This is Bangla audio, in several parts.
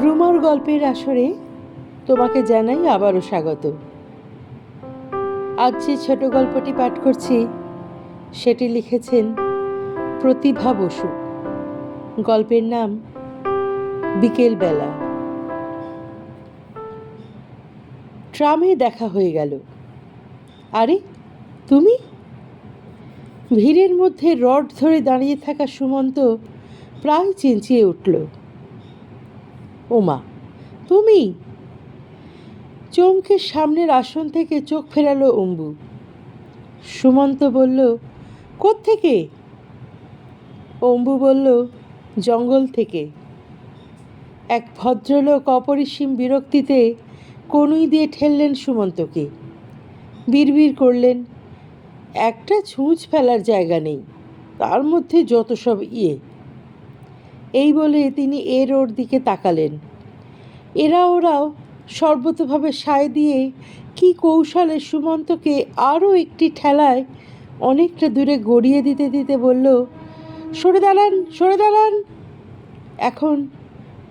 রুমার গল্পের আসরে তোমাকে জানাই আবারও স্বাগত। আজ যে ছোট গল্পটি পাঠ করছি সেটি লিখেছেন প্রতিভা বসু। গল্পের নাম বিকেলবেলা। ট্রামে দেখা হয়ে গেল। আরে তুমি? ভিড়ের মধ্যে রড ধরে দাঁড়িয়ে থাকা সুমন্ত প্রায় চেঁচিয়ে উঠল, ওমা তুমি! চমকে সামনের আসন থেকে চোখ ফেরালো অম্বু। সুমন্ত বলল, কোত্থেকে? অম্বু বলল, জঙ্গল থেকে। এক ভদ্রলোক অপরিসীম বিরক্তিতে কনুই দিয়ে ঠেললেন সুমন্তকে। বিড়বিড় করলেন, একটা ছুঁচ ফেলার জায়গা নেই, তার মধ্যে যত সব এই বলে তিনি এর ওর দিকে তাকালেন। ওরাও সর্বতভাবে সায় দিয়ে কি কৌশলে সুমন্তকে আরও একটি ঠেলায় অনেকটা দূরে গড়িয়ে দিতে দিতে বলল, সরে দাঁড়ান, সরে দাঁড়ান, এখন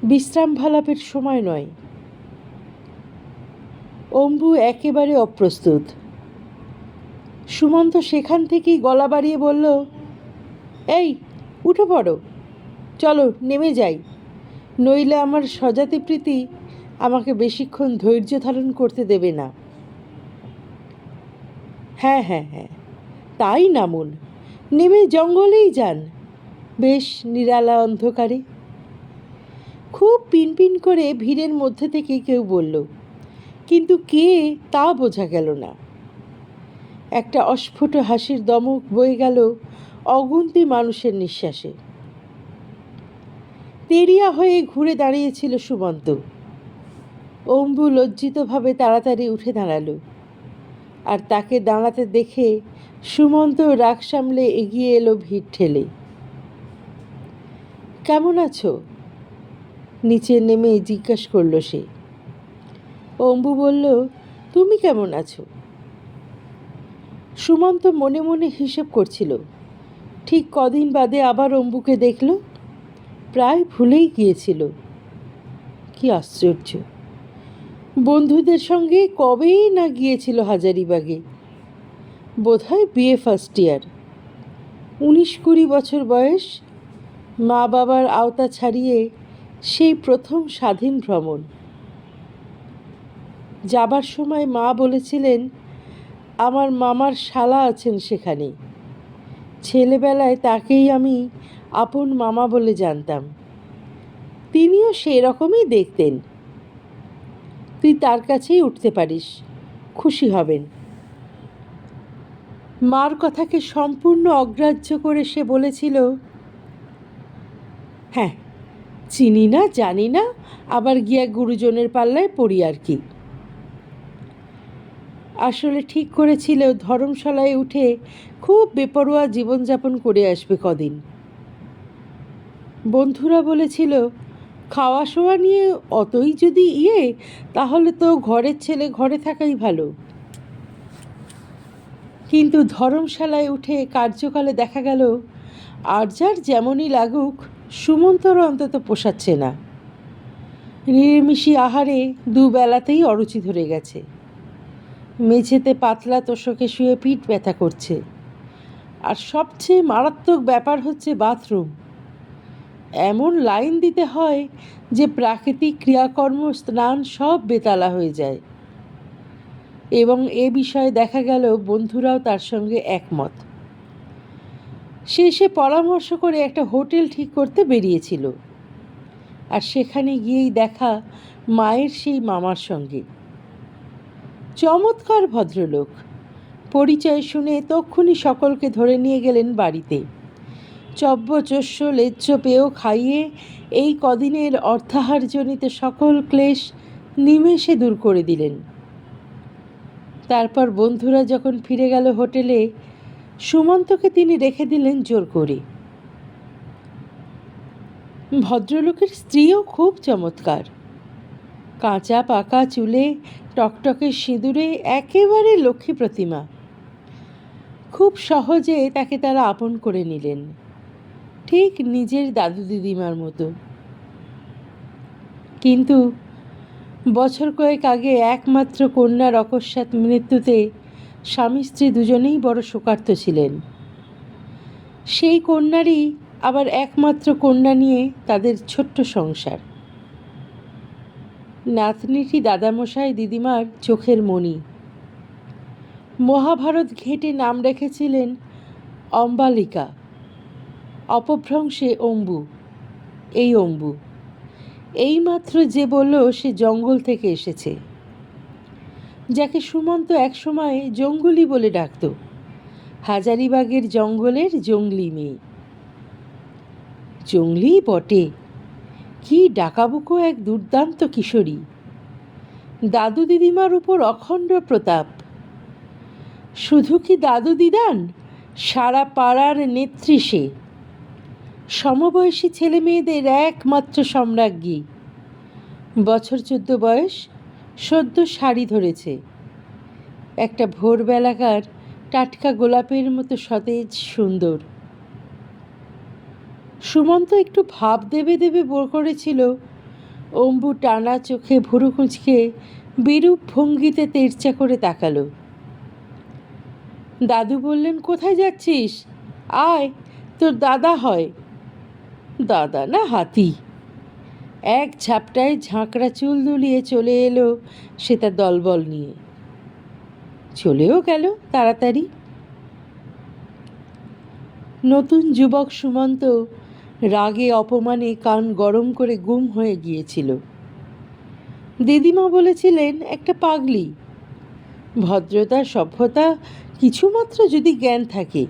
বিশ্রাম ভালাপের সময় নয়। অম্বু একেবারে অপ্রস্তুত। সুমন্ত সেখান থেকেই গলা বাড়িয়ে বলল, এই উঠে পড়ো, চলো নেমে যাই, নইলে আমার স্বজাতি প্রীতি আমাকে বেশিক্ষণ ধৈর্য ধারণ করতে দেবে না। হ্যাঁ হ্যাঁ হ্যাঁ, তাই নামুন, নেমে জঙ্গলেই যান, বেশ নিরালা অন্ধকারে। খুব পিনপিন করে ভিড়ের মধ্যে থেকে কেউ বলল, কিন্তু কে তা বোঝা গেল না। একটা অস্ফুট হাসির দমক বয়ে গেল অগুন্তি মানুষের নিঃশ্বাসে। তেরিয়া হয়ে ঘুরে দাঁড়িয়েছিল সুমন্ত। অম্বু লজ্জিতভাবে তাড়াতাড়ি উঠে দাঁড়ালো, আর তাকে দাঁড়াতে দেখে সুমন্ত রাগ সামলে এগিয়ে এলো ভিড় ঠেলে। কেমন আছো? নিচে নেমে জিজ্ঞেস করলো সে। অম্বু বলল, তুমি কেমন আছো? সুমন্ত মনে মনে হিসেব করছিল, ঠিক কদিন বাদে আবার অম্বুকে দেখল। প্রায় ভুলেই গিয়েছিল। কি আশ্চর্য! বন্ধুদের সঙ্গে কবেই না গিয়েছিল হাজারিবাগে। বোধহয় বিএ ফার্স্ট ইয়ার। 19-20 বছর বয়স, মা বাবার আওতা ছাড়িয়ে সেই প্রথম স্বাধীন ভ্রমণ। যাবার সময় মা বলেছিলেন, আমার মামার শালা আছেন সেখানে। ছেলেবেলায় তাকেই আমি আপন মামা বলে জানতাম। তিনিও সেরকমই দেখতেন। তুই তার কাছেই উঠতে পারিস, খুশি হবেন। মার কথাকে সম্পূর্ণ অগ্রাহ্য করে সে বলেছিল, হ্যাঁ, চিনি না, জানি না, আবার গিয়া গুরুজনের পাল্লায় পড়ি আর কি। আসলে ঠিক করেছিল ধর্মশালায় উঠে খুব বেপরোয়া জীবনযাপন করে আসবে কদিন। বন্ধুরা বলেছিল, খাওয়া শোয়া নিয়ে অতই যদি তাহলে তো ঘরের ছেলে ঘরে থাকাই ভালো। কিন্তু ধর্মশালায় উঠে কার্যকালে দেখা গেল, আর যার যেমনই লাগুক, সুমন্তর অন্তত পোষাচ্ছে না। নিরামিষি আহারে দুবেলাতেই অরুচি ধরে গেছে। মেঝেতে পাতলা তোষকে শুয়ে পিঠ ব্যথা করছে। আর সবচেয়ে মারাত্মক ব্যাপার হচ্ছে বাথরুম। এমন লাইন দিতে হয় যে প্রাকৃতিক ক্রিয়াকর্ম, স্নান সব বেতালা হয়ে যায়। এবং এ বিষয়ে দেখা গেল বন্ধুরাও তার সঙ্গে একমত। সে পরামর্শ করে একটা হোটেল ঠিক করতে বেরিয়েছিল। আর সেখানে গিয়েই দেখা মায়ের সেই মামার সঙ্গে। চমৎকার ভদ্রলোক। পরিচয় শুনে তক্ষুনি সকলকে ধরে নিয়ে গেলেন বাড়িতে। চব্যচস্য লেজ্জ পেয়েও খাইয়ে এই কদিনের অর্থাহারজনিত সকল ক্লেশ নিমেষে দূর করে দিলেন। তারপর বন্ধুরা যখন ফিরে গেল হোটেলে, সুমন্তকে তিনি রেখে দিলেন জোর করে। ভদ্রলোকের স্ত্রীও খুব চমৎকার। কাঁচা পাকা চুলে, টকটকে সিঁদুরে একেবারে লক্ষ্মী প্রতিমা। খুব সহজে তাকে তারা আপন করে নিলেন, ঠিক নিজের দাদু দিদিমার মতো। কিন্তু বছর কয়েক আগে একমাত্র কন্যার অকস্মাৎ মৃত্যুতে স্বামী স্ত্রী দুজনেই বড় শোকার্ত ছিলেন। সেই কন্যারই আবার একমাত্র কন্যা নিয়ে তাদের ছোট্ট সংসার। নাতনিটি দাদামশাই দিদিমার চোখের মণি। মহাভারত ঘেঁটে নাম রেখেছিলেন অম্বালিকা, অপভ্রংশে অম্বু। এই অম্বু এইমাত্র যে বলল সে জঙ্গল থেকে এসেছে, যাকে সুমন্ত একসময় জঙ্গলি বলে ডাকত, হাজারিবাগের জঙ্গলের জঙ্গলি মেয়ে। জঙ্গলি বটে, কি ডাকাবুকো এক দুর্দান্ত কিশোরী। দাদু দিদিমার উপর অখণ্ড প্রতাপ। শুধু কি দাদু দিদান, সারা পাড়ার নেত্রী সে। সমবয়সী ছেলে মেয়েদের একমাত্র সম্রাজ্ঞী। বছর 14 বয়স, সদ্য শাড়ি ধরেছে। একটা ভোরবেলাকার টাটকা গোলাপের মতো সতেজ সুন্দর। সুমন্ত একটু ভাব দেবে দেবে করেছিল, অম্বু টানা চোখে ভুরু কুঁচকে বিরূপ ভঙ্গিতে তেরচা করে তাকালো। দাদু বললেন, কোথায় যাচ্ছিস? আয়, তোর দাদা হয়। দাদা না হাতি। এক ঝাপটায় ঝাঁকড়া চুল দুলিয়ে চলে এলো সে তার দলবল নিয়ে। চলেও গেল তাড়াতাড়ি। নতুন যুবক সুমন্ত রাগে অপমানে কান গরম করে গুম হয়ে গিয়েছিল। দিদিমা বলেছিলেন একটা পাগলি। ভদ্রতা সভ্যতা কিছুমাত্র যদি জ্ঞান থাকে।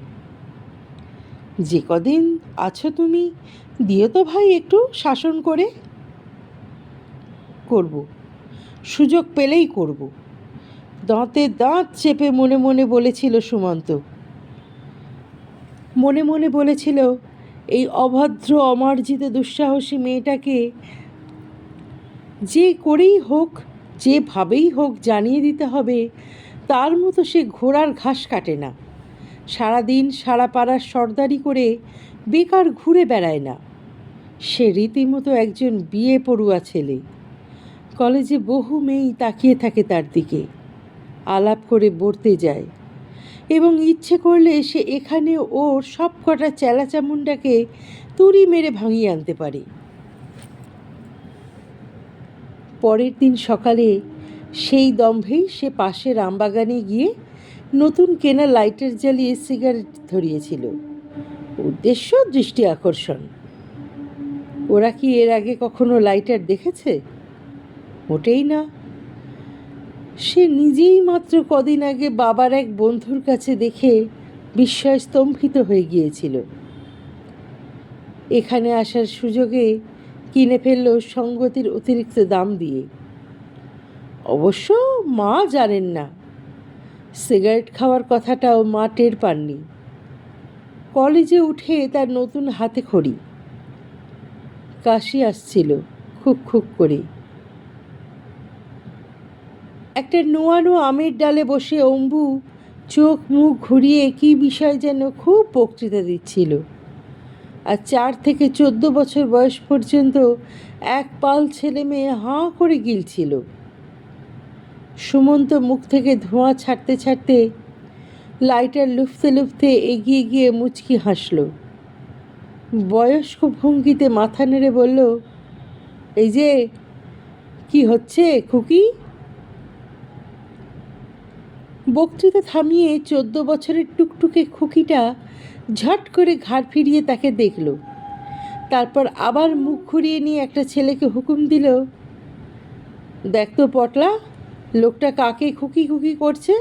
যে কদিন আছো তুমি, দিও তো ভাই একটু শাসন করে। করব, সুযোগ পেলেই করব, দাঁতে দাঁত চেপে মনে মনে বলেছিল সুমন্ত। মনে মনে বলেছিল, এই অভদ্র অমার্জিত দুঃসাহসী মেয়েটাকে যে করেই হোক, যেভাবেই হোক জানিয়ে দিতে হবে তার মতো সে ঘোড়ার ঘাস কাটে না, সারাদিন সারা পাড়ার সর্দারি করে বেকার ঘুরে বেড়ায় না। সে রীতিমতো একজন বিয়ে পড়ুয়া ছেলে। কলেজে বহু মেয়েই তাকিয়ে থাকে তার দিকে, আলাপ করে বর্তে যায়, এবং ইচ্ছে করলে সে এখানে ওর সব কটা চেলাচামুন্ডাকে তুড়ি মেরে ভাঙিয়ে আনতে পারে। পরের দিন সকালে সেই দম্ভেই সে পাশের আমবাগানে গিয়ে নতুন কেনা লাইটার জ্বালিয়ে সিগারেট ধরিয়েছিল। উদ্দেশ্য দৃষ্টি আকর্ষণ। ওরা কি এর আগে কখনো লাইটার দেখেছে? মোটেই না। সে নিজেই মাত্র কদিন আগে বাবার এক বন্ধুর কাছে দেখে বিস্ময় স্তম্ভিত হয়ে গিয়েছিল। এখানে আসার সুযোগে কিনে ফেলল সঙ্গতির অতিরিক্ত দাম দিয়ে। অবশ্য মা জানেন না। সিগারেট খাওয়ার কথাটাও মা টের পাননি। কলেজে উঠে তার নতুন হাতে খড়ি। কাশি আসছিল খুক খুক করে। একটা নোয়ানো আমের ডালে বসে অম্বু চোখ মুখ ঘুরিয়ে কী বিষয় যেন খুব বক্তৃতা দিচ্ছিল। আর 4 থেকে 14 বছর বয়স পর্যন্ত এক পাল ছেলে মেয়ে হাঁ করে গিলছিল। সুমন্ত মুখ থেকে ধোঁয়া ছাড়তে ছাড়তে লাইটার লুফতে লুফতে এগিয়ে গিয়ে মুচকি হাসল। বয়স্ক ভঙ্গিতে মাথা নেড়ে বলল, এই যে কি হচ্ছে খুকি? বক্তৃতা থামিয়ে 14 বছরের টুকটুকে খুকিটা ঝট করে ঘাড় ফিরিয়ে তাকে দেখল। তারপর আবার মুখ ঘুরিয়ে নিয়ে একটা ছেলেকে হুকুম দিল, দেখ তো পটলা, লোকটা কাকে খুকি খুকি করছে।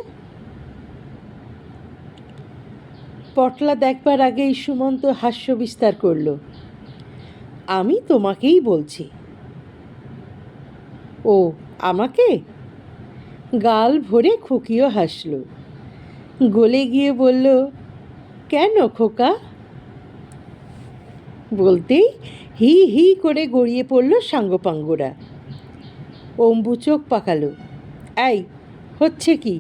পটলা দেখবার আগেই সুমন্ত হাস্য বিস্তার করল। আমি তোমাকেই বলছি। ও আমাকে? গাল ভরে খুকিও হাসল। গলে গিয়ে বলল, কেন খোকা? বলতেই হি হি করে গড়িয়ে পড়ল সাঙ্গপাঙ্গরা। অম্বু চোখ পাকালো। এই হচ্ছে কি?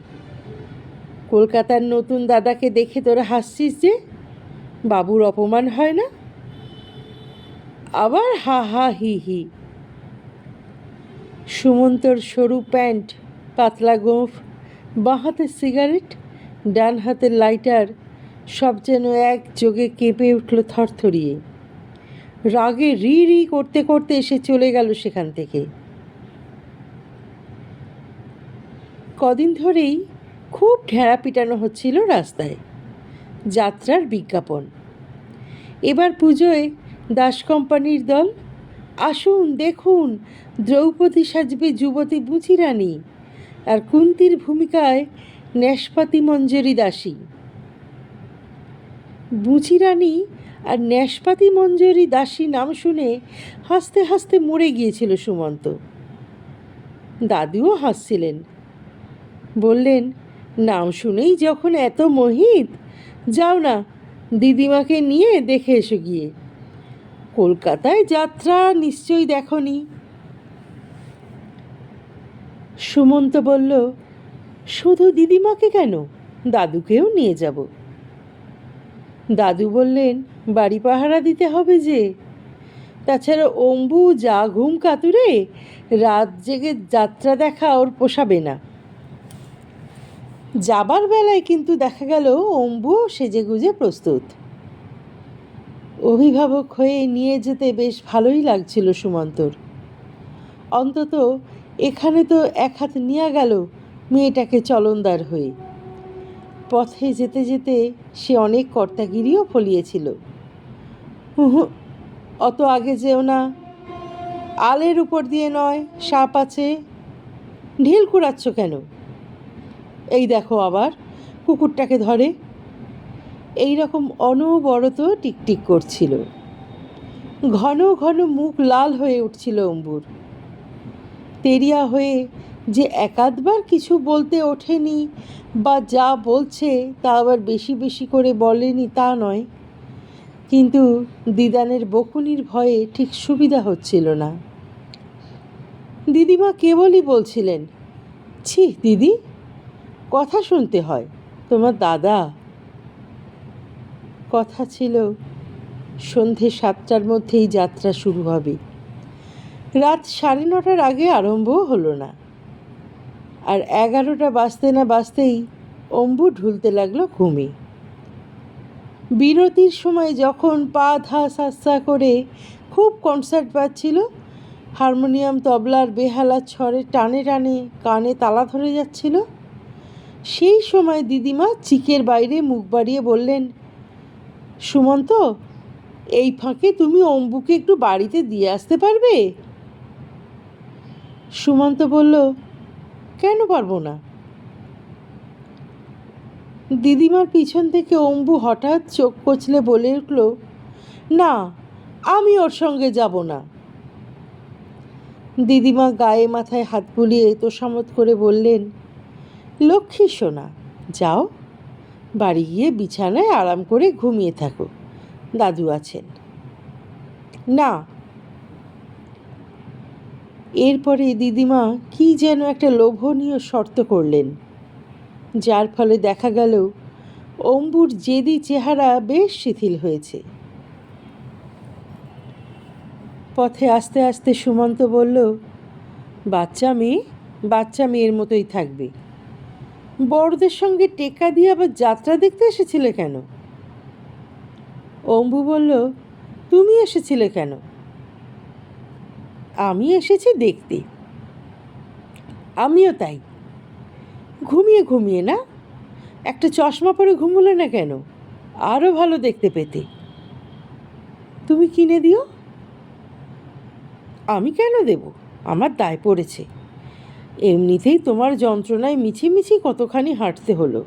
কলকাতার নতুন দাদাকে দেখে তোরা হাসছিস যে? বাবুর অপমান হয় না? আবার হা হা হি হি। সুমন্তর সরু প্যান্ট, পাতলা গোঁফ, বাঁ হাতের সিগারেট, ডান হাতের লাইটার সব যেন একযোগে কেঁপে উঠল থরথরিয়ে। রাগে রি রি করতে করতে এসে চলে গেল সেখান থেকে। কদিন ধরেই খুব ঢেঁড়া পিটানো হচ্ছিল রাস্তায়, যাত্রার বিজ্ঞাপন। এবার পুজোয় দাস কোম্পানির দল, আসুন দেখুন দ্রৌপদী সাজবে যুবতী বুঝি রানী, আর কুন্তির ভূমিকায় ন্যাসপাতি মঞ্জরি দাসী। বুঝি রানী আর ন্যাসপাতি মঞ্জরি দাসী নাম শুনে হাসতে হাসতে মরে গিয়েছিল সুমন্ত। দাদুও হাসছিলেন, বললেন, নাম শুনেই যখন এত মোহিত, যাও না দিদিমাকে নিয়ে দেখে এসো গিয়ে। কলকাতায় যাত্রা নিশ্চয়ই দেখনি। সুমন্ত বলল, শুধু দিদিমাকে কেন, দাদুকেও নিয়ে যাব। দাদু বললেন, বাড়ি পাহারা দিতে হবে যে, তাছাড়া অম্বু যা ঘুম কাতুরে, রাত জেগে যাত্রা দেখা ওর পোষাবে না। যাবার বেলায় কিন্তু দেখা গেল অম্বুও সেজেগুজে প্রস্তুত। অভিভাবক হয়ে নিয়ে যেতে বেশ ভালোই লাগছিল সুমন্তর। অন্তত এখানে তো এক হাত নিয়ে গেল মেয়েটাকে চলনদার হয়ে। পথে যেতে যেতে সে অনেক কর্তাগিরিও ফলিয়েছিল। অত আগে যেও না, আলের উপর দিয়ে নয়, সাপ আছে, ঢিল কুড়াচ্ছ কেন? এই দেখো আবার কুকুরটাকে ধরে। এই রকম অনবরত টিকটিক করছিল। ঘন ঘন মুখ লাল হয়ে উঠছিল অম্বুর। তেরিয়া হয়ে যে একাধবার কিছু বলতে ওঠেনি বা যা বলছে তা আবার বেশি বেশি করে বলেনি তা নয়, কিন্তু দিদানের বকুনির ভয়ে ঠিক সুবিধা হচ্ছিল না। দিদিমা কেবলই বলছিলেন, ছি দিদি, কথা শুনতে হয়, তোমার দাদা। কথা ছিল সন্ধে 7টার মধ্যেই যাত্রা শুরু হবে। রাত 9:30 আগে আরম্ভও হলো না, আর 11টা বাজতে না বাজতেই অম্বু ঢুলতে লাগলো ঘুমে। বিরতির সময় যখন পা ধা সাসা করে খুব কনসার্ট বাজছিল, হারমোনিয়াম তবলার বেহালা ছড়ে টানে টানে কানে তালা ধরে যাচ্ছিল, সেই সময় দিদিমা চিকের বাইরে মুখ বাড়িয়ে বললেন, সুমন্ত, এই ফাঁকে তুমি অম্বুকে একটু বাড়িতে দিয়ে আসতে পারবে? সুমন্ত বলল, কেন পারবো না? দিদিমার পিছন থেকে অম্বু হঠাৎ চোখ কচলে বলে উঠল, না, আমি ওর সঙ্গে যাব না। দিদিমা গায়ে মাথায় হাত বুলিয়ে তোষামত করে বললেন, লক্ষ্মী সোনা, যাও, বাড়ি গিয়ে বিছানায় আরাম করে ঘুমিয়ে থাকো, দাদু আছেন। না। এরপরে দিদিমা কি যেন একটা লোভনীয় শর্ত করলেন, যার ফলে দেখা গেল অম্বুর জেদি চেহারা বেশ শিথিল হয়েছে। পথে আস্তে আস্তে সুমন্ত বলল, বাচ্চা মেয়ের মতোই থাকবে। বড়দের সঙ্গে টেক্কা দিয়ে আবার যাত্রা দেখতে এসেছিলে কেন? অম্বু বলল, তুমি এসেছিলে কেন? আমি এসেছি দেখতে। আমিও তাই। ঘুমিয়ে ঘুমিয়ে না, একটা চশমা পরে ঘুমোলে না কেন? আরও ভালো দেখতে পেতে। তুমি কিনে দিও। আমি কেন দেব? আমার দায় পড়েছে। এমনিতেই তোমার যন্ত্রণায় মিছিমিছি কতখানি হাঁটতে হলো।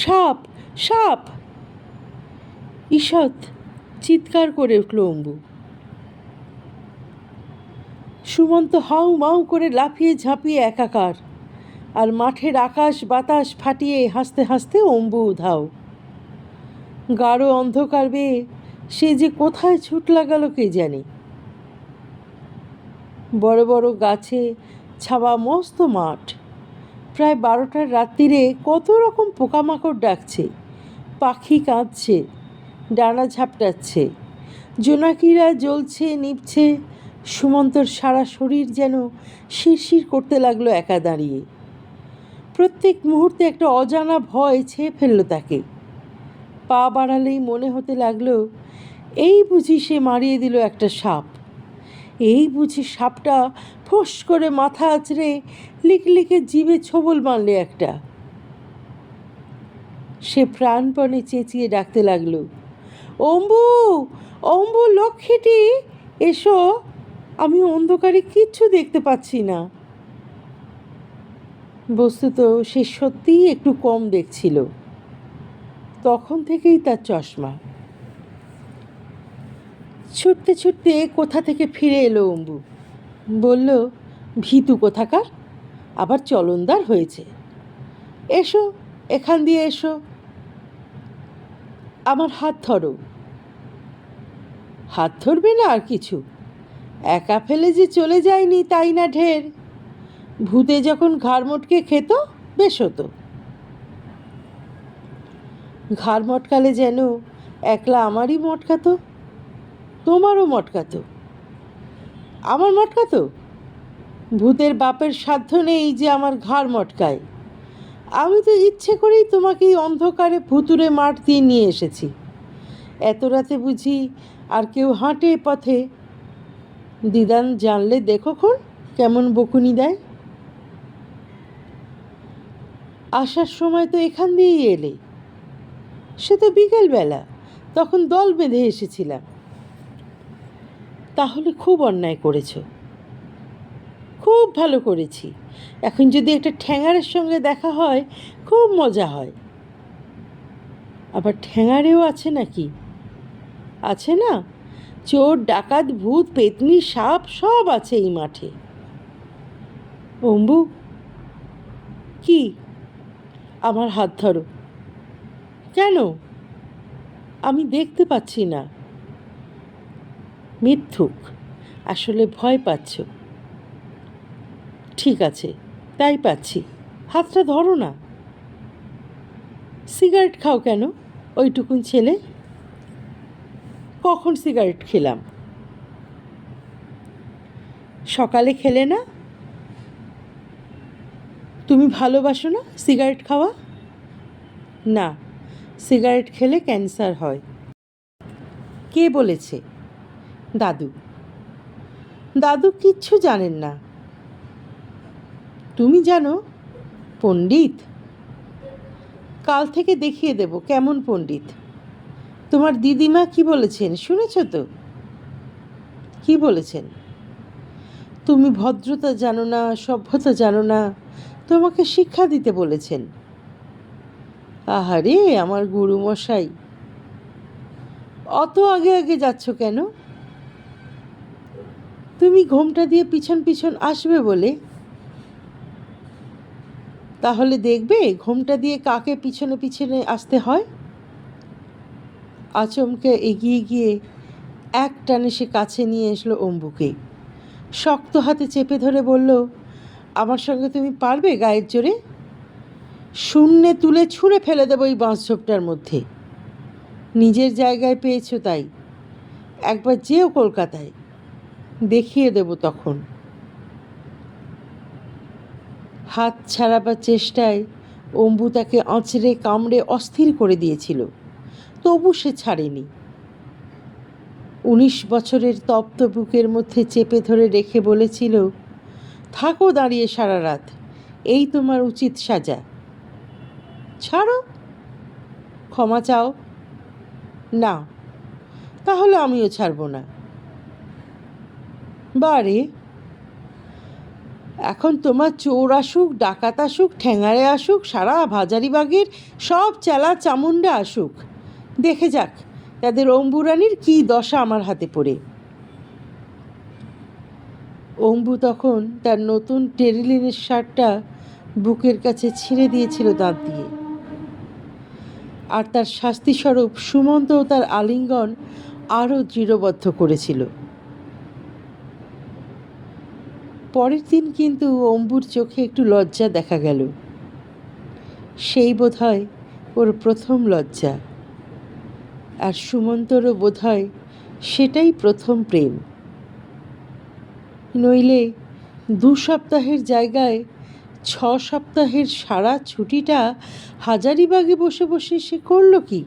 সাপ, সাপ! ঈষৎ চিৎকার করে উঠল অম্বু। সুমন্ত হাউ মাউ করে লাফিয়ে ঝাঁপিয়ে একাকার, আর মাঠের আকাশ বাতাস ফাটিয়ে হাসতে হাসতে অম্বু উধাও। গাঢ় অন্ধকার বেয়ে সে যে কোথায় ছুট লাগালো কে জানে। বড় বড় গাছে ছাওয়া মস্ত মাঠ। প্রায় 12টার রাত্রিরে কত রকম পোকামাকড় ডাকছে, পাখি কাঁদছে, ডানা ঝাপটাচ্ছে, জোনাকিরা জ্বলছে নিভছে, সুমন্তর সারা শরীর যেন শিরশির করতে লাগলো একা দাঁড়িয়ে। প্রত্যেক মুহূর্তে একটা অজানা ভয় ছেয়ে ফেলল তাকে। পা বাড়ালেই মনে হতে লাগলো এই বুঝি সে মারিয়ে দিল একটা সাপ, এই বুঝি সাপটা ফোঁস করে মাথা আঁচড়ে লিকলিকে জিভে ছোবল মারলে একটা। সে প্রাণপণে চেঁচিয়ে ডাকতে লাগলো, অম্বু, অম্বু লক্ষ্মীটি, এসো, আমি অন্ধকারে কিচ্ছু দেখতে পাচ্ছি না। বস্তুত সে সত্যিই একটু কম দেখছিল। তখন থেকেই তার চশমা। ছুটতে ছুটতে কোথা থেকে ফিরে এলো অম্বু। বলল, ভীতু কোথাকার, আবার চলনদার হয়েছে। এসো, এখান দিয়ে এসো, আমার হাত ধরো। হাত ধরবে না আর কিছু? একা ফেলে যে চলে যায়নি তাই না ঢের। ভূতে যখন ঘাড় মটকে খেত বেশ হতো। ঘাড় মটকালে যেন একলা আমারই মটকাতো, তোমারও মটকাতো। আমার মটকাতো? ভূতের বাপের সাধ্য নেই যে আমার ঘাড় মটকায়। আমি তো ইচ্ছে করেই তোমাকে এই অন্ধকারে ভুতুরে মাঠ দিয়ে নিয়ে এসেছি। এত রাতে বুঝি আর কেউ হাঁটে পথে? দিদান জানলে দেখো খন কেমন বকুনি দেয়। আসার সময় তো এখান দিয়েই এলে। সে তো বিকেলবেলা, তখন দল বেঁধে এসেছিলাম। তাহলে খুব অন্যায় করেছ। খুব ভালো করেছি। এখন যদি একটা ঠ্যাঙারের সঙ্গে দেখা হয় খুব মজা হয়। আবার ঠ্যাঙারেও আছে নাকি? আছে না, চোর ডাকাত ভূত পেতনি সাপ সব আছে এই মাঠে। অম্বু, কি? আমার হাত ধরো। কেন? আমি দেখতে পাচ্ছি না। মিথ্যুক, আসলে ভয় পাচ্ছ। ঠিক আছে, তাই পাচ্ছি, হাতটা ধরো না। সিগারেট খাও কেন ওইটুকুন ছেলে? কখন সিগারেট খেলাম? সকালে খেলে না? তুমি ভালোবাসো না সিগারেট খাওয়া? না, সিগারেট খেলে ক্যান্সার হয়। কে বলেছে? দাদু। দাদু কিচ্ছু জানেন না। তুমি জানো? পণ্ডিত। কাল থেকে দেখিয়ে দেব কেমন পণ্ডিত। তোমার দিদিমা কি বলেছেন শুনেছ তো? কি বলেছেন? তুমি ভদ্রতা জানো না, সভ্যতা জানো না, তোমাকে শিক্ষা দিতে বলেছেন। আহারে আমার গুরুমশাই, অত আগে আগে যাচ্ছ কেন? তুমি ঘোমটা দিয়ে পিছন পিছন আসবে বলে। তাহলে দেখবে ঘোমটা দিয়ে কাকে পিছনে পিছনে আসতে হয়। আচমকে এগিয়ে গিয়ে এক টানে সে কাছে নিয়ে এসলো অম্বুকে। শক্ত হাতে চেপে ধরে বলল, আমার সঙ্গে তুমি পারবে গায়ের জোরে? শূন্যে তুলে ছুঁড়ে ফেলে দেবো এই বাঁশঝোপটার মধ্যে। নিজের জায়গায় পেয়েছো তাই। একবার যেও কলকাতায়, দেখিয়ে দেব তখন। হাত ছাড়াবার চেষ্টায় অম্বু তাকে আঁচড়ে কামড়ে অস্থির করে দিয়েছিল, তবু সে ছাড়েনি। 19 বছরের তপ্ত বুকের মধ্যে চেপে ধরে রেখে বলেছিল, থাকো দাঁড়িয়ে সারা রাত, এই তোমার উচিত সাজা। ছাড়ো। ক্ষমা চাও। না, তাহলে আমিও ছাড়ব না। বারে, এখন তোমার চোর আসুক, ডাকাত আসুক, ঠ্যাঙারে আসুক, সারা হাজারিবাগের সব চেলা চামুন্ডা আসুক, দেখে যাক তাদের অম্বুরানির কী দশা আমার হাতে পড়ে। অম্বু তখন তার নতুন টেরিলিনের শার্টটা বুকের কাছে ছিঁড়ে দিয়েছিল দাঁত দিয়ে। আর তার শাস্তিস্বরূপ সুমন্তও তার আলিঙ্গন আরও দৃঢ়বদ্ধ করেছিল। পরের দিন কিন্তু অম্বুর চোখে একটু লজ্জা দেখা গেল। সেই বোধহয় ওর প্রথম লজ্জা। আর সুমন্তরও বোধহয় সেটাই প্রথম প্রেম। নইলে 2 সপ্তাহের জায়গায় 6 সপ্তাহের সারা ছুটিটা হাজারিবাগে বসে বসে সে করল কি?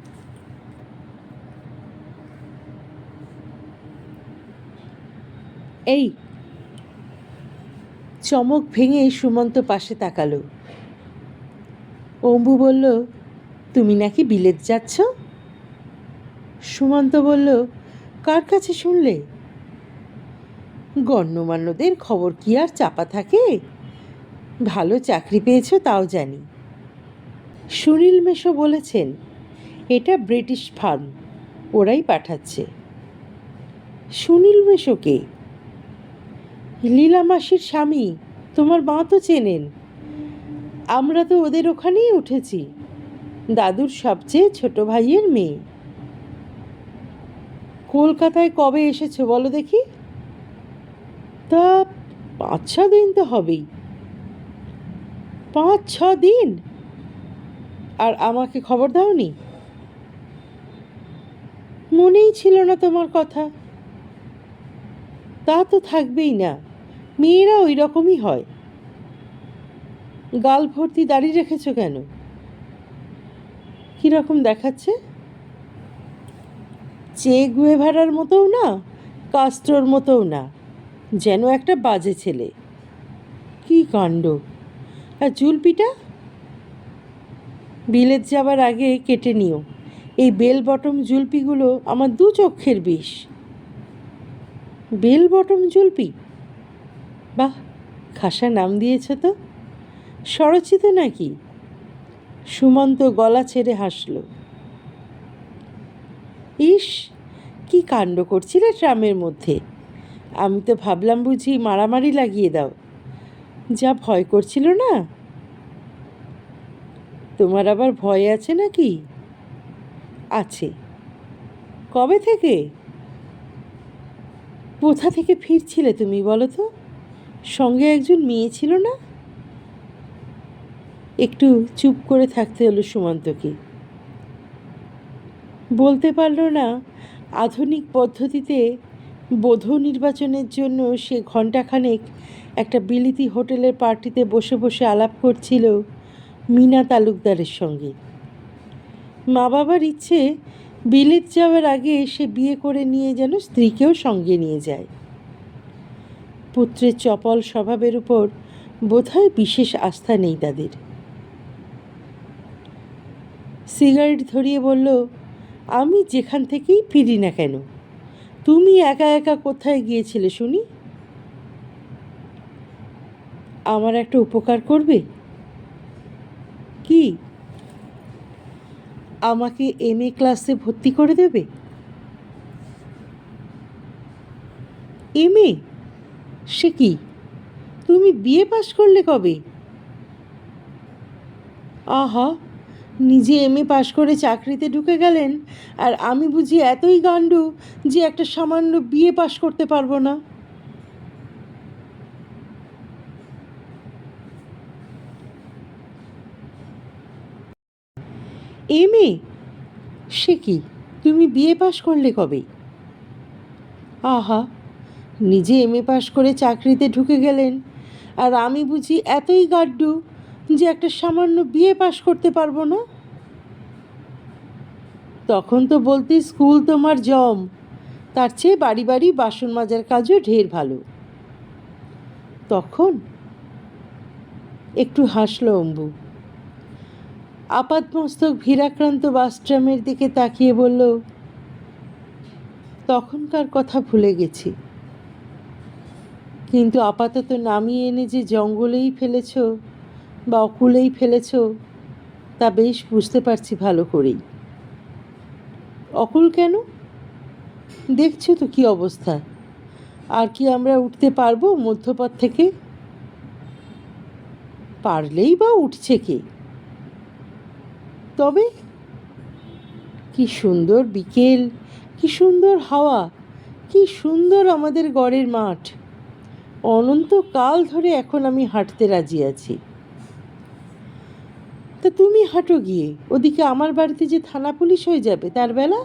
এই চমক ভেঙে সুমন্ত পাশে তাকালো। অম্বু বলল, তুমি নাকি বিলেত যাচ্ছ? সুমন্ত বলল, কার কাছে শুনলে? গণ্যমান্যদের খবর কি আর চাপা থাকে? ভালো চাকরি পেয়েছ তাও জানি। সুনীল মেশো বলেছেন এটা ব্রিটিশ ফার্ম, ওরাই পাঠাচ্ছে। সুনীল মেশো কে? লীলা মাসির স্বামী, তোমার মা তো চেনেন। আমরা তো ওদের ওখানেই উঠেছি, দাদুর সবচেয়ে ছোট ভাইয়ের মেয়ে। কলকাতায় কবে এসেছো বলো দেখি? তা 5-6 দিন তো হবেই। 5-6 দিন? আর আমাকে খবর দাওনি? মনেই ছিল না তোমার কথা। তা তো থাকবেই না, মেয়েরা ওই রকমই হয়। গাল ভর্তি দাড়ি রেখেছ কেন? কীরকম দেখাচ্ছে? চে গুয়েভারার মতোও না, কাস্ত্রোর মতোও না, যেন একটা বাজে ছেলে। কি কাণ্ড! আর জুলপিটা? বিলেত যাবার আগে কেটে নিও। এই বেল বটম জুলপিগুলো আমার 2 চক্ষের বিষ। বেল বটম জুলপি? বাহ, খাসা নাম দিয়েছ তো। স্বরচিত নাকি? সুমন্ত গলা ছেড়ে হাসল। ইস, কি কাণ্ড করছিলে ট্রামের মধ্যে! আমি তো ভাবলাম বুঝি মারামারি লাগিয়ে দাও। যা ভয় করছিল না। তোমার আবার ভয় আছে নাকি? আছে। কবে থেকে? কোথা থেকে ফিরছিলে তুমি বলো তো? সঙ্গে একজন মেয়ে ছিল না? একটু চুপ করে থাকতে হলো সুমন্তকে। বলতে পারল না আধুনিক পদ্ধতিতে বধূ নির্বাচনের জন্য সে ঘণ্টাখানেক একটা বিলিতি হোটেলের পার্টিতে বসে বসে আলাপ করছিল মিনা তালুকদারের সঙ্গে। মা বাবার ইচ্ছে বিলেত যাওয়ার আগে সে বিয়ে করে নিয়ে যেন স্ত্রীকেও সঙ্গে নিয়ে যায়। পুত্রের চপল স্বভাবের উপর বোধহয় বিশেষ আস্থা নেই তাদের। সিগারেট ধরিয়ে বলল, আমি যেখান থেকেই ফিরি না কেন, তুমি একা একা কোথায় গিয়েছিলে শুনি? আমার একটা উপকার করবে? কি? আমাকে MA ক্লাসে ভর্তি করে দেবে? MA? সে কি? তুমি বিয়ে পাশ করলে কবে? আহা, নিজে MA পাশ করে চাকরিতে ঢুকে গেলেন, আর আমি বুঝি এতই গান্ডু যে একটা সামান্য বিয়ে পাশ করতে পারবো না। MA? সে কি? তুমি বিয়ে পাশ করলে কবে? আহা, নিজে MA পাশ করে চাকরিতে ঢুকে গেলেন, আর আমি বুঝি এতই গাড্ডু যে একটা সামান্য বিয়ে পাশ করতে পারবো না। তখন তো বলতে স্কুল তোমার জম, তার চেয়ে বাড়ি বাড়ি বাসন মাজার কাজও ঢের ভালো। তখন একটু হাসল অম্বু। আপাদমস্তক ভিড়াক্রান্ত বাসট্রামের দিকে তাকিয়ে বলল, তখনকার কথা ভুলে গেছি, কিন্তু আপাতত নামিয়ে এনে যে জঙ্গলেই ফেলেছ বা অকুলেই ফেলেছ তা বেশ বুঝতে পারছি ভালো করেই। অকুল কেন? দেখছো তো কি অবস্থা। আর কি আমরা উঠতে পারবো মধ্যপথ থেকে? পারলেই বা উঠছে কে? তবে কি সুন্দর বিকেল, কি সুন্দর হাওয়া, কি সুন্দর আমাদের গড়ের মাঠ। অনন্তকাল ধরে এখন আমি হাঁটতে রাজি আছি। তা তুমি হাঁটো গিয়ে, ওদিকে আমার বাড়িতে যে থানা পুলিশ হয়ে যাবে তার বেলা।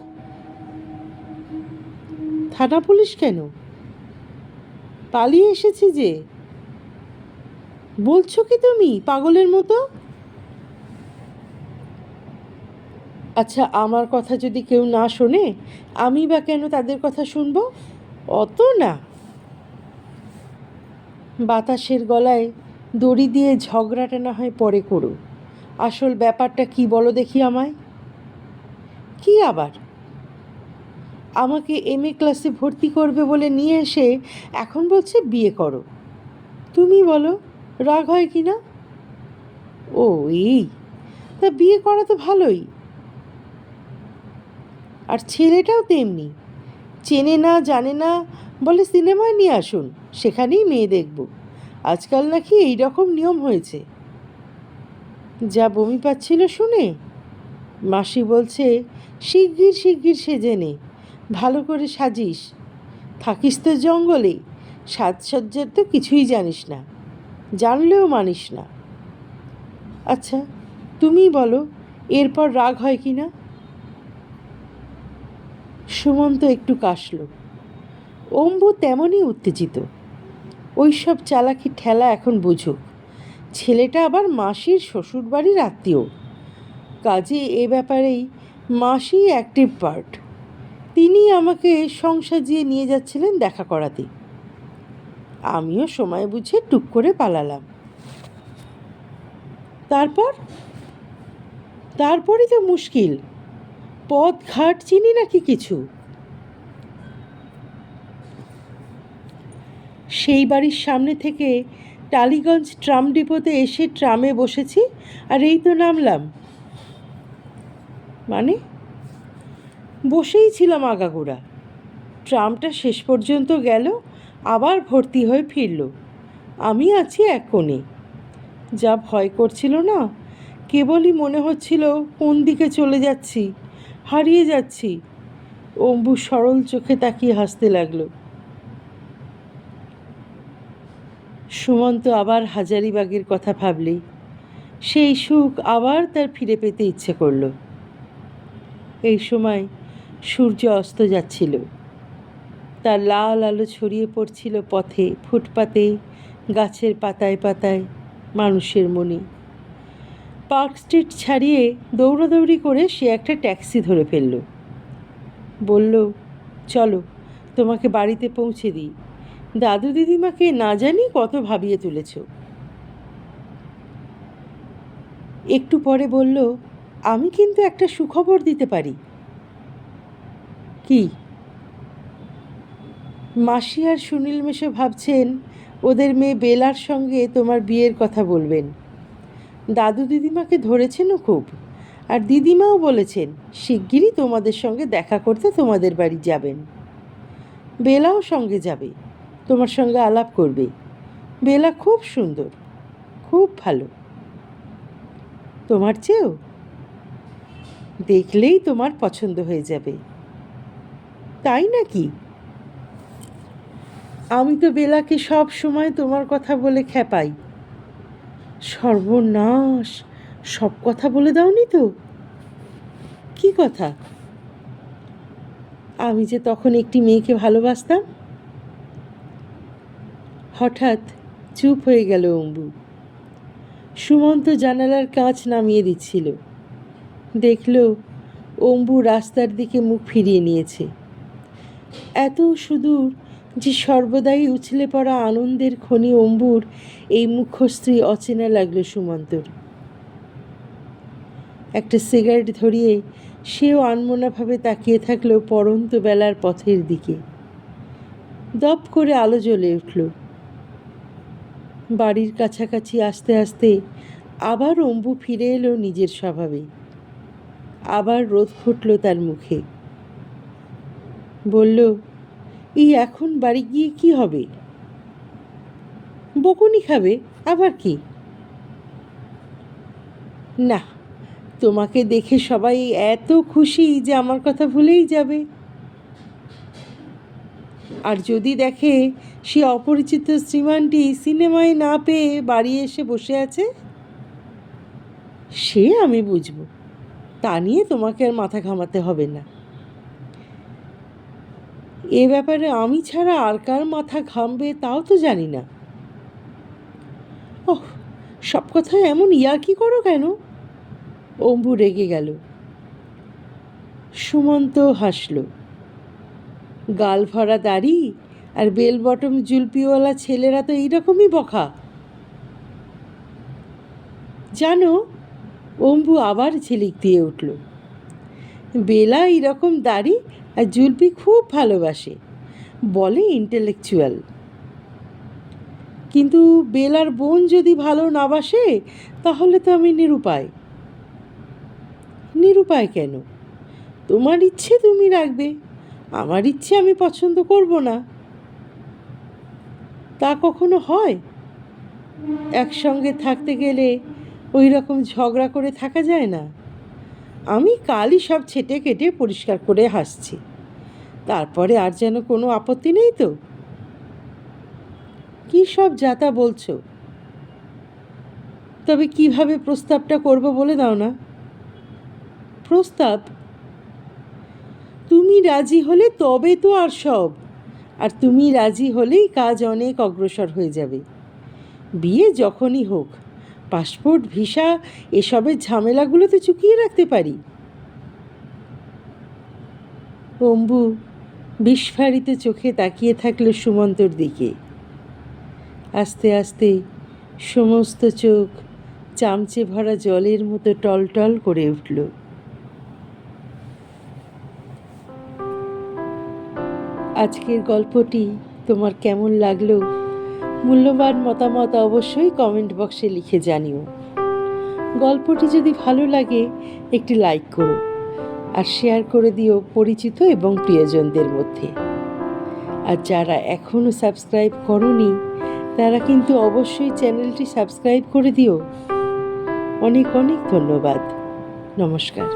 থানা পুলিশ কেন? পালিয়ে এসেছি যে। বলছো কি তুমি পাগলের মতো? আচ্ছা, আমার কথা যদি কেউ না শোনে, আমি বা কেন তাদের কথা শুনবো? অত না। বাতাসের গলায় দড়ি দিয়ে ঝগড়াটা না হয় পরে করো, আসল ব্যাপারটা কি বলো দেখি আমায়। কি আবার? আমাকে এমএ ক্লাসে ভর্তি করবে বলে নিয়ে এসে এখন বলছে বিয়ে করো। তুমি বলো, রাগ হয় কি না? ও, এই, তা বিয়ে করা তো ভালোই। আর ছেলেটাও তেমনি, চেনে না জানে না, বলে সিনেমায় নিয়ে আসুন, সেখানেই মেয়ে দেখব। আজকাল নাকি এই রকম নিয়ম হয়েছে। যা বমি পাচ্ছিল শুনে। মাসি বলছে শিগগির শিগগির সেজে নে, ভালো করে সাজিস, থাকিস তো জঙ্গলে, সাজসজ্জার তো কিছুই জানিস না, জানলেও মানিস না। আচ্ছা, তুমি বলো, এরপর রাগ হয় কি না? সুমন্ত একটু কাশল। অম্বু তেমনই উত্তেজিত। ওইসব চালাকি ঠেলা এখন বুঝুক। ছেলেটা আবার মাসির শ্বশুরবাড়ির আত্মীয়, কাজে এ ব্যাপারেই মাসি অ্যাক্টিভ পার্ট। তিনি আমাকে সংসাজিয়ে নিয়ে যাচ্ছিলেন দেখা করাতে। আমিও সময় বুঝে টুক করে পালালাম। তারপরই তো মুশকিল। পথ ঘাট চিনি নাকি কিছু। সেই বাড়ির সামনে থেকে টালিগঞ্জ ট্রাম ডিপোতে এসে ট্রামে বসেছি, আর এই তো নামলাম। মানে? বসেই ছিলাম আগাগোড়া। ট্রামটা শেষ পর্যন্ত গেল, আবার ভর্তি হয়ে ফিরল। আমি আছি এক কোণে। যা ভয় করছিল না, কেবলই মনে হচ্ছিল কোন দিকে চলে যাচ্ছি, হারিয়ে যাচ্ছি। অম্বু সরল চোখে তাকিয়ে হাসতে লাগলো। সুমন্ত আবার হাজারিবাগের কথা ভাবলেই সেই সুখ আবার তার ফিরে পেতে ইচ্ছে করল। এই সময় সূর্য অস্ত যাচ্ছিল। তার লাল আলো ছড়িয়ে পড়ছিল পথে, ফুটপাতে, গাছের পাতায় পাতায়, মানুষের মনে। পার্ক স্ট্রিট ছাড়িয়ে দৌড়াদৌড়ি করে সে একটা ট্যাক্সি ধরে ফেলল। বলল, চলো তোমাকে বাড়িতে পৌঁছে দিই। দাদু দিদিমাকে না জানি কত ভাবিয়ে তুলেছ। একটু পরে বলল, আমি কিন্তু একটা সুখবর দিতে পারি। কি? মাসি আর সুনীল মেশো ভাবছেন ওদের মেয়ে বেলার সঙ্গে তোমার বিয়ের কথা বলবেন। দাদু দিদিমাকে ধরেছেনও খুব, আর দিদিমাও বলেছেন শিগগিরই তোমাদের সঙ্গে দেখা করতে তোমাদের বাড়ি যাবেন। বেলাও সঙ্গে যাবে, তোমার সঙ্গে আলাপ করবে। বেলা খুব সুন্দর, খুব ভালো, তোমার চেয়েও। দেখলেই তোমার পছন্দ হয়ে যাবে। তাই নাকি? আমি তো বেলাকে সব সময় তোমার কথা বলে খেপাই। সর্বনাশ, সব কথা বলে দাওনি তো? কি কথা? আমি যে তখন একটি মেয়েকে ভালোবাসতাম। হঠাৎ চুপ হয়ে গেল অম্বু। সুমন্ত জানালার কাঁচ নামিয়ে দিচ্ছিল। দেখল অম্বু রাস্তার দিকে মুখ ফিরিয়ে নিয়েছে। এত সুদূর যে সর্বদাই উছলে পড়া আনন্দের খনি অম্বুর এই মুখশ্রী অচেনা লাগলো সুমন্তর। একটা সিগারেট ধরিয়ে সেও আনমনাভাবে তাকিয়ে থাকলো পড়ন্ত বেলার পথের দিকে। দপ করে আলো জ্বলে উঠল। বাড়ির কাছাকাছি আসতে আসতে আবার অম্বু ফিরে এলো নিজের স্বভাবে। আবার রোদ ফুটল তার মুখে। বলল, এই এখন বাড়ি গিয়ে কি হবে? বকুনি খাবে, আবার কি? না, তোমাকে দেখে সবাই এত খুশি যে আমার কথা ভুলেই যাবে। আর যদি দেখে সে অপরিচিত শ্রীমানটি সিনেমায় না পেয়ে বাড়ি এসে বসে আছে, সে আমি বুঝব। তা নিয়ে তোমাকে আর মাথা ঘামাতে হবে না। এ ব্যাপারে আমি ছাড়া আর কার মাথা ঘামবে তাও তো জানি না। ওহ, সব কথায় এমন ইয়ার্কি করো কেন? অম্বু রেগে গেল। সুমন্ত হাসল। গাল ভরা দাড়ি আর বেল বটম জুলপিওয়ালা ছেলেরা তো এইরকমই বকা। জানো, অম্বু আবার ঝিলিক দিয়ে উঠল, বেলা এইরকম দাড়ি আর জুলপি খুব ভালোবাসে, বলে ইন্টেলেকচুয়াল। কিন্তু বেলার বোন যদি ভালো না বাসে তাহলে তো আমি নিরুপায়। নিরুপায় কেন? তোমার ইচ্ছে তুমি রাখবে, আমার ইচ্ছে আমি পছন্দ করব না। তা কখনো হয়? একসঙ্গে থাকতে গেলে ওই রকম ঝগড়া করে থাকা যায় না। আমি কালই সব ছেটে কেটে পরিষ্কার করে হাসছি, তারপরে আর যেন কোনো আপত্তি নেই তো? কী সব যাতা বলছো? তবে কিভাবে প্রস্তাবটা করব বলে দাও না। প্রস্তাব? তুমি রাজি হলে তবে তো আর সব। আর তুমি রাজি হলেই কাজ অনেক অগ্রসর হয়ে যাবে। বিয়ে যখনই হোক, পাসপোর্ট ভিসা এসবের ঝামেলাগুলো তো চুকিয়ে রাখতে পারি। অম্বু বিস্ফারিত চোখে তাকিয়ে থাকলো সুমন্তর দিকে। আস্তে আস্তে সমস্ত চোখ চামচে ভরা জলের মতো টলটল করে উঠল। আজকের গল্পটি তোমার কেমন লাগলো? মূল্যবান মতামত অবশ্যই কমেন্ট বক্সে লিখে জানিও। গল্পটি যদি ভালো লাগে একটি লাইক করো আর শেয়ার করে দিও পরিচিত এবং প্রিয়জনদের মধ্যে। আর যারা এখনও সাবস্ক্রাইব করোনি তারা কিন্তু অবশ্যই চ্যানেলটি সাবস্ক্রাইব করে দিও। অনেক অনেক ধন্যবাদ। নমস্কার।